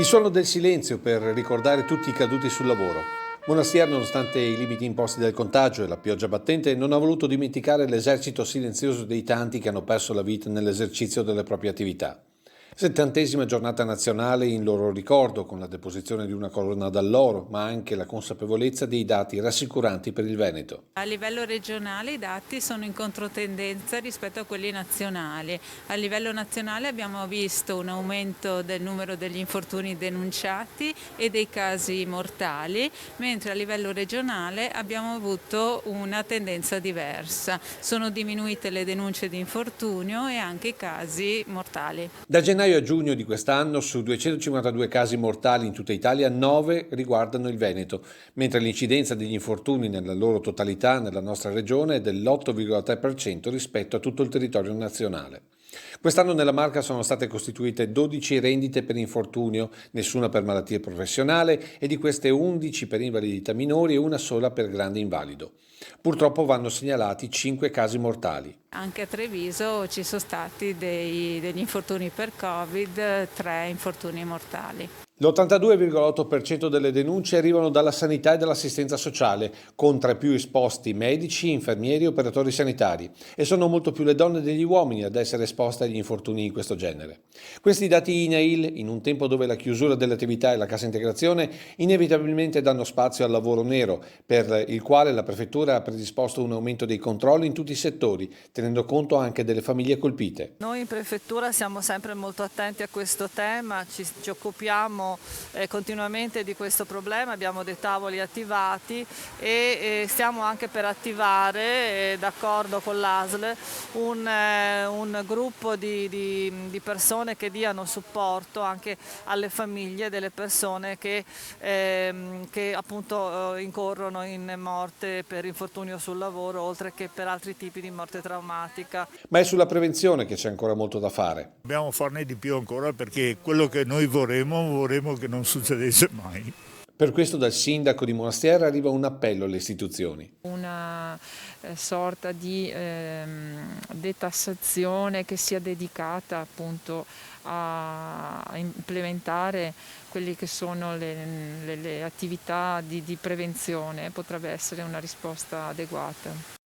Il suono del silenzio per ricordare tutti i caduti sul lavoro. Monastir, nonostante i limiti imposti dal contagio e la pioggia battente, non ha voluto dimenticare l'esercito silenzioso dei tanti che hanno perso la vita nell'esercizio delle proprie attività. 70ª giornata nazionale in loro ricordo, con la deposizione di una corona d'alloro, ma anche la consapevolezza dei dati rassicuranti per il Veneto. A livello regionale i dati sono in controtendenza rispetto a quelli nazionali. A livello nazionale abbiamo visto un aumento del numero degli infortuni denunciati e dei casi mortali, mentre a livello regionale abbiamo avuto una tendenza diversa. Sono diminuite le denunce di infortunio e anche i casi mortali. Da gennaio a giugno di quest'anno, su 252 casi mortali in tutta Italia, 9 riguardano il Veneto, mentre l'incidenza degli infortuni nella loro totalità nella nostra regione è dell'8,3% rispetto a tutto il territorio nazionale. Quest'anno nella Marca sono state costituite 12 rendite per infortunio, nessuna per malattia professionale, e di queste 11 per invalidità minori e una sola per grande invalido. Purtroppo vanno segnalati 5 casi mortali. Anche a Treviso ci sono stati degli infortuni per Covid, 3 infortuni mortali. L'82,8% delle denunce arrivano dalla sanità e dall'assistenza sociale, con tra i più esposti medici, infermieri e operatori sanitari, e sono molto più le donne degli uomini ad essere esposte agli infortuni di questo genere. Questi dati INAIL, in un tempo dove la chiusura delle attività e la cassa integrazione inevitabilmente danno spazio al lavoro nero, per il quale la prefettura ha predisposto un aumento dei controlli in tutti i settori, tenendo conto anche delle famiglie colpite. Noi in prefettura siamo sempre molto attenti a questo tema, ci occupiamo continuamente di questo problema, abbiamo dei tavoli attivati e stiamo anche per attivare, d'accordo con l'ASL, un gruppo di persone che diano supporto anche alle famiglie delle persone che appunto incorrono in morte per infortunio sul lavoro, oltre che per altri tipi di morte traumatica. Ma è sulla prevenzione che c'è ancora molto da fare. Dobbiamo farne di più ancora, perché quello che noi vorremmo che non succedesse mai. Per questo dal sindaco di Monastir arriva un appello alle istituzioni. Una sorta di detassazione che sia dedicata appunto a implementare quelle che sono le attività di prevenzione potrebbe essere una risposta adeguata.